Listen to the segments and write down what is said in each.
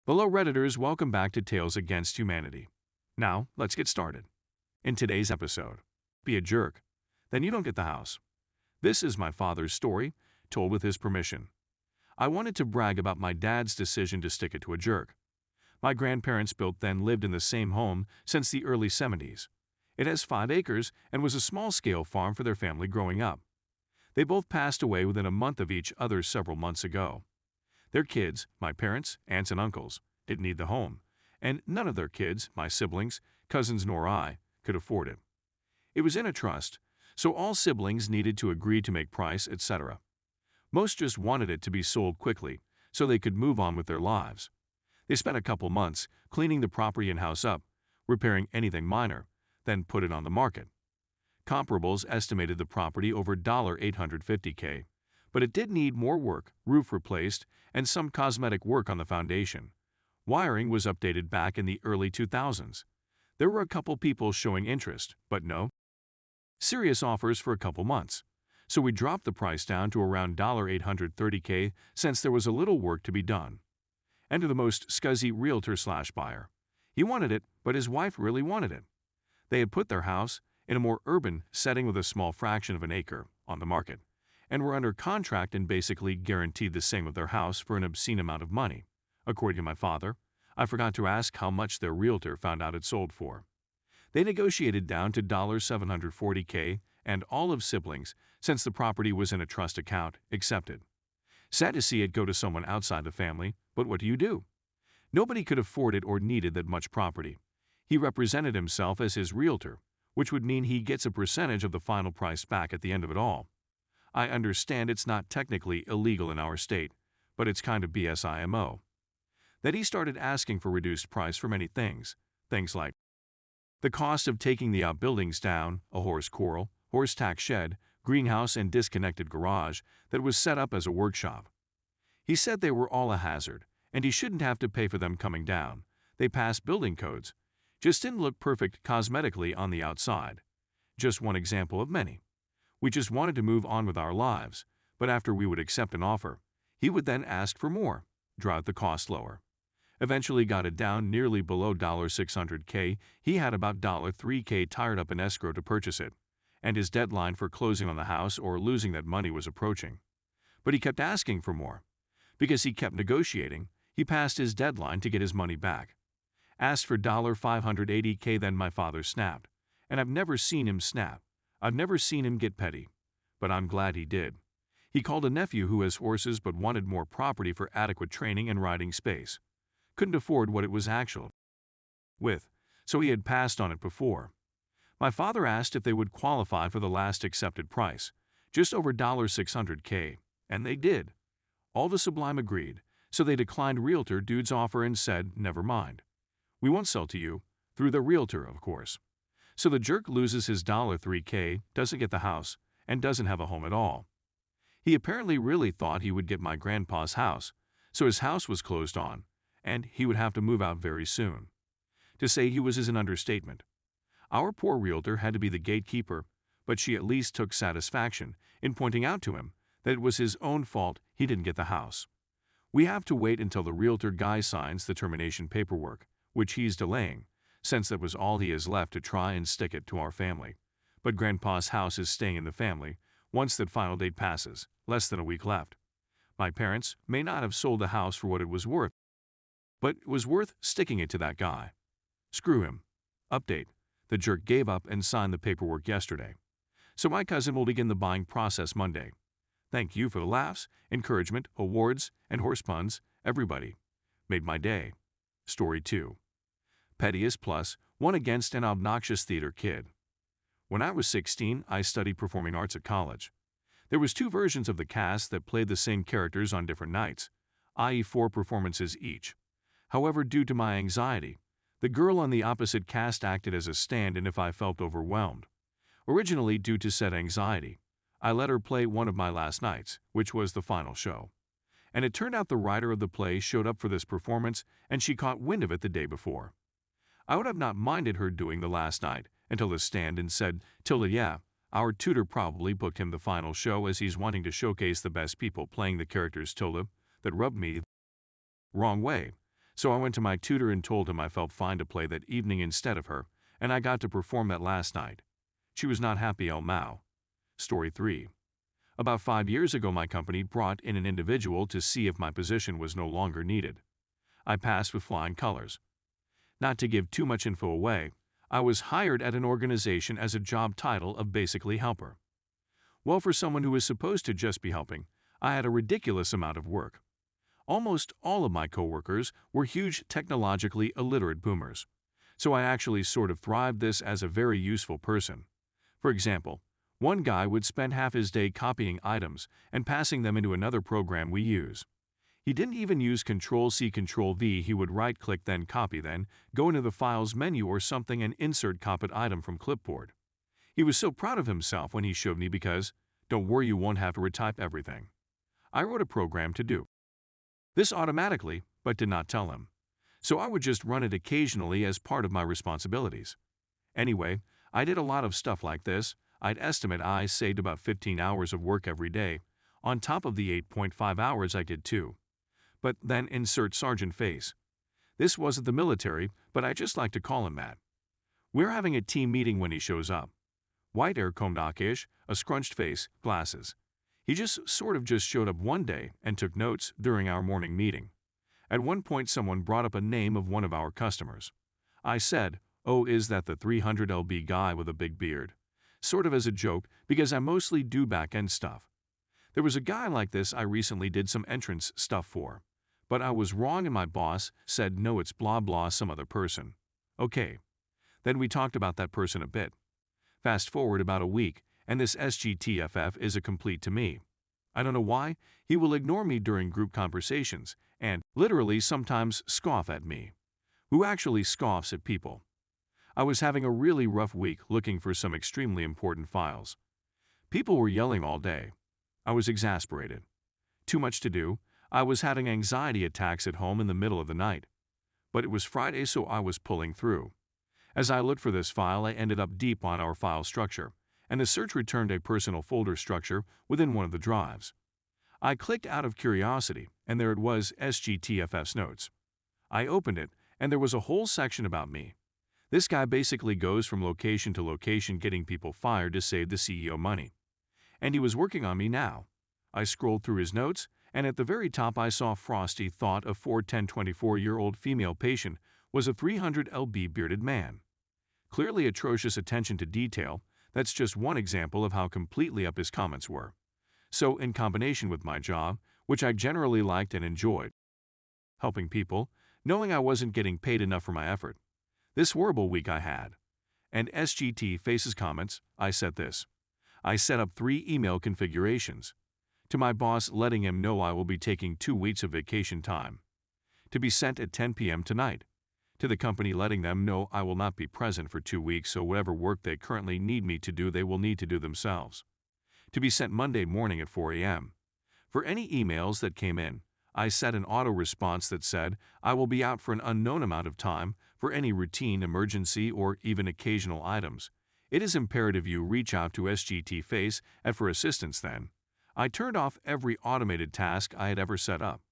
Hello Redditors, welcome back to Tales Against Humanity. Now, let's get started. In today's episode, be a jerk, then you don't get the house. This is my father's story, told with his permission. I wanted to brag about my dad's decision to stick it to a jerk. My grandparents built then lived in the same home since the early 70s. It has 5 acres and was a small-scale farm for their family growing up. They both passed away within a month of each other several months ago. Their kids, my parents, aunts and uncles, didn't need the home, and none of their kids, my siblings, cousins nor I, could afford it. It was in a trust, so all siblings needed to agree to make price, etc. Most just wanted it to be sold quickly, so they could move on with their lives. They spent a couple months cleaning the property and house up, repairing anything minor, then put it on the market. Comparables estimated the property over $850K, but it did need more work, roof replaced, and some cosmetic work on the foundation. Wiring was updated back in the early 2000s. There were a couple people showing interest, but no serious offers for a couple months. So we dropped the price down to around $830K since there was a little work to be done. Enter the most scuzzy realtor/buyer. He wanted it, but his wife really wanted it. They had put their house, in a more urban setting with a small fraction of an acre, on the market, and were under contract and basically guaranteed the same of their house for an obscene amount of money. According to my father, I forgot to ask how much their realtor found out it sold for. They negotiated down to $740K, and all of siblings, since the property was in a trust account, accepted. Sad to see it go to someone outside the family, but what do? Nobody could afford it or needed that much property. He represented himself as his realtor, which would mean he gets a percentage of the final price back at the end of it all. I understand it's not technically illegal in our state, but it's kind of BS IMO. That he started asking for reduced price for many things like the cost of taking the outbuildings down, a horse corral, horse tack shed, greenhouse and disconnected garage that was set up as a workshop. He said they were all a hazard, and he shouldn't have to pay for them coming down. They passed building codes. Just didn't look perfect cosmetically on the outside. Just one example of many. We just wanted to move on with our lives, but after we would accept an offer, he would then ask for more, drive the cost lower. Eventually got it down nearly below $600K. He had about $3K tied up in escrow to purchase it, and his deadline for closing on the house or losing that money was approaching. But he kept asking for more. Because he kept negotiating, he passed his deadline to get his money back. Asked for $580K, then my father snapped. And I've never seen him snap. I've never seen him get petty. But I'm glad he did. He called a nephew who has horses but wanted more property for adequate training and riding space. Couldn't afford what it was actual with, so he had passed on it before. My father asked if they would qualify for the last accepted price, just over $600K, and they did. All the Sublime agreed, so they declined realtor dude's offer and said, never mind. We won't sell to you, through the realtor, of course. So the jerk loses his $3K, doesn't get the house, and doesn't have a home at all. He apparently really thought he would get my grandpa's house, so his house was closed on, and he would have to move out very soon. To say he was is an understatement. Our poor realtor had to be the gatekeeper, but she at least took satisfaction in pointing out to him that it was his own fault he didn't get the house. We have to wait until the realtor guy signs the termination paperwork, which he's delaying, since that was all he has left to try and stick it to our family. But Grandpa's house is staying in the family once that final date passes, less than a week left. My parents may not have sold the house for what it was worth, but it was worth sticking it to that guy. Screw him. Update. The jerk gave up and signed the paperwork yesterday. So my cousin will begin the buying process Monday. Thank you for the laughs, encouragement, awards, and horse puns, everybody. Made my day. Story 2. Pettiest plus, one against an obnoxious theater kid. When I was 16, I studied performing arts at college. There was 2 versions of the cast that played the same characters on different nights, i.e. 4 performances each. However, due to my anxiety, the girl on the opposite cast acted as a stand-in if I felt overwhelmed. Originally due to said anxiety, I let her play one of my last nights, which was the final show. And it turned out the writer of the play showed up for this performance and she caught wind of it the day before. I would have not minded her doing the last night until the stand-in said, "Tilda, yeah, our tutor probably booked him the final show as he's wanting to showcase the best people playing the characters Tilda," that rubbed me wrong way. So I went to my tutor and told him I felt fine to play that evening instead of her, and I got to perform that last night. She was not happy, El Mao. Story 3. About 5 years ago, my company brought in an individual to see if my position was no longer needed. I passed with flying colors. Not to give too much info away, I was hired at an organization as a job title of basically helper. Well, for someone who was supposed to just be helping, I had a ridiculous amount of work. Almost all of my coworkers were huge technologically illiterate boomers, so I actually sort of thrived this as a very useful person. For example, one guy would spend half his day copying items and passing them into another program we use. He didn't even use Control-C, Control-V. He would right-click, then copy, then go into the Files menu or something and insert copied item from clipboard. He was so proud of himself when he showed me because, don't worry, you won't have to retype everything. I wrote a program to do this automatically, but did not tell him. So I would just run it occasionally as part of my responsibilities. Anyway, I did a lot of stuff like this. I'd estimate I saved about 15 hours of work every day, on top of the 8.5 hours I did too. But then insert Sergeant Face. This wasn't the military, but I just like to call him that. We're having a team meeting when he shows up. White hair, combed-ish, a scrunched face, glasses. He just showed up one day and took notes during our morning meeting. At one point, someone brought up a name of one of our customers. I said, "Oh, is that the 300 LB guy with a big beard?" Sort of as a joke, because I mostly do back-end stuff. There was a guy like this I recently did some entrance stuff for. But I was wrong and my boss said, "No, it's blah blah some other person." Okay. Then we talked about that person a bit. Fast forward about a week, and this SGTFF is a complete to me. I don't know why, he will ignore me during group conversations, and literally sometimes scoff at me. Who actually scoffs at people? I was having a really rough week looking for some extremely important files. People were yelling all day. I was exasperated. Too much to do. I was having anxiety attacks at home in the middle of the night. But it was Friday, so I was pulling through. As I looked for this file, I ended up deep on our file structure, and the search returned a personal folder structure within one of the drives. I clicked out of curiosity, and there it was, SGTFF's notes. I opened it, and there was a whole section about me. This guy basically goes from location to location getting people fired to save the CEO money. And he was working on me now. I scrolled through his notes, and at the very top I saw Frosty thought a 410-24-year-old female patient was a 300 LB bearded man. Clearly atrocious attention to detail. That's just one example of how completely up his comments were. So, in combination with my job, which I generally liked and enjoyed, helping people, knowing I wasn't getting paid enough for my effort, this horrible week I had. And SGT Face's comments, I said this. I set up 3 email configurations. To my boss, letting him know I will be taking 2 weeks of vacation time. To be sent at 10 p.m. tonight. To the company, letting them know I will not be present for 2 weeks, so whatever work they currently need me to do, they will need to do themselves. To be sent Monday morning at 4 a.m. For any emails that came in, I set an auto response that said I will be out for an unknown amount of time for any routine, emergency, or even occasional items. It is imperative you reach out to SGT Face for assistance then. I turned off every automated task I had ever set up.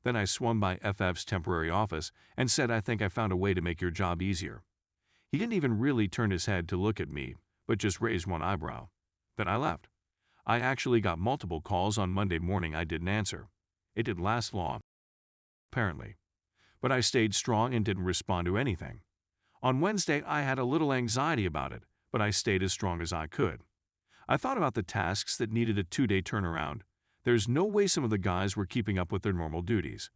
Then I swung by FF's temporary office and said, "I think I found a way to make your job easier." He didn't even really turn his head to look at me, but just raised one eyebrow. Then I left. I actually got multiple calls on Monday morning I didn't answer. It didn't last long, apparently. But I stayed strong and didn't respond to anything. On Wednesday, I had a little anxiety about it, but I stayed as strong as I could. I thought about the tasks that needed a 2-day turnaround. There's no way some of the guys were keeping up with their normal duties.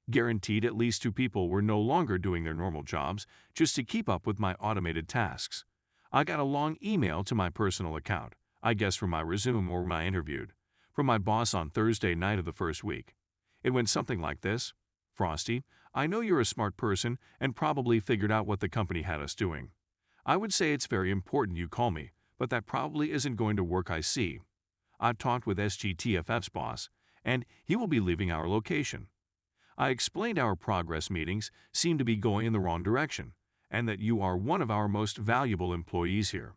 Guaranteed at least 2 people were no longer doing their normal jobs just to keep up with my automated tasks. I got a long email to my personal account, I guess from my resume or when I interviewed, from my boss on Thursday night of the first week. It went something like this. "Frosty, I know you're a smart person and probably figured out what the company had us doing. I would say it's very important you call me, but that probably isn't going to work, I see. I've talked with SGTFF's boss, and he will be leaving our location. I explained our progress meetings seem to be going in the wrong direction, and that you are one of our most valuable employees here.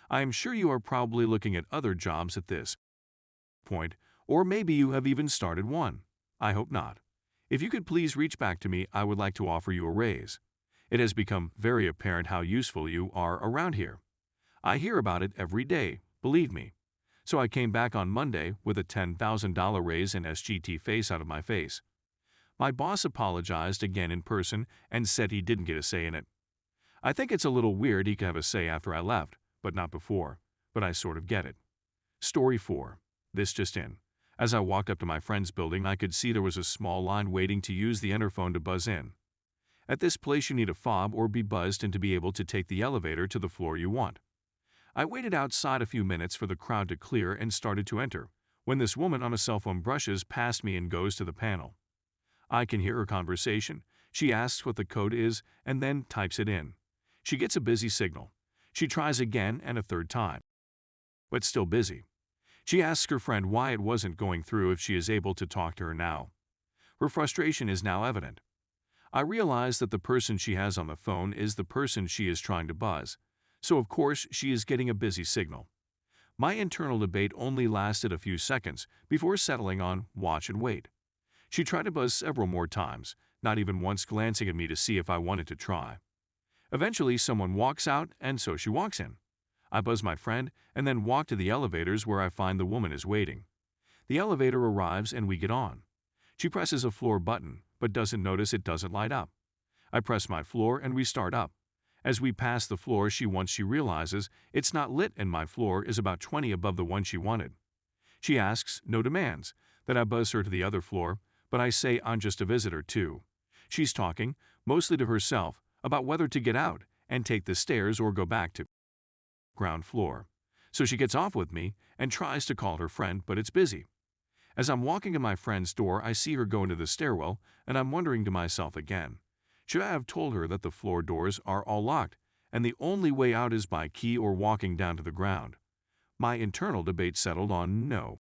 I am sure you are probably looking at other jobs at this point, or maybe you have even started one. I hope not. If you could please reach back to me, I would like to offer you a raise. It has become very apparent how useful you are around here. I hear about it every day, believe me. So I came back on Monday with a $10,000 raise and SGT face out of my face. My boss apologized again in person and said he didn't get a say in it. I think it's a little weird he could have a say after I left, but not before. But I sort of get it. Story 4. This just in. As I walked up to my friend's building, I could see there was a small line waiting to use the interphone to buzz in. At this place, you need a fob or be buzzed in to be able to take the elevator to the floor you want. I waited outside a few minutes for the crowd to clear and started to enter, when this woman on a cell phone brushes past me and goes to the panel. I can hear her conversation. She asks what the code is and then types it in. She gets a busy signal. She tries again and a third time, but still busy. She asks her friend why it wasn't going through if she is able to talk to her now. Her frustration is now evident. I realize that the person she has on the phone is the person she is trying to buzz, so of course she is getting a busy signal. My internal debate only lasted a few seconds before settling on watch and wait. She tried to buzz several more times, not even once glancing at me to see if I wanted to try. Eventually someone walks out and so she walks in. I buzz my friend and then walk to the elevators where I find the woman is waiting. The elevator arrives and we get on. She presses a floor button but doesn't notice it doesn't light up. I press my floor and we start up. As we pass the floor, once she realizes it's not lit and my floor is about 20 above the one she wanted. She asks, no demands, that I buzz her to the other floor, but I say I'm just a visitor too. She's talking, mostly to herself, about whether to get out and take the stairs or go back to ground floor. So she gets off with me and tries to call her friend, but it's busy. As I'm walking to my friend's door, I see her go into the stairwell, and I'm wondering to myself again, should I have told her that the floor doors are all locked and the only way out is by key or walking down to the ground? My internal debate settled on no.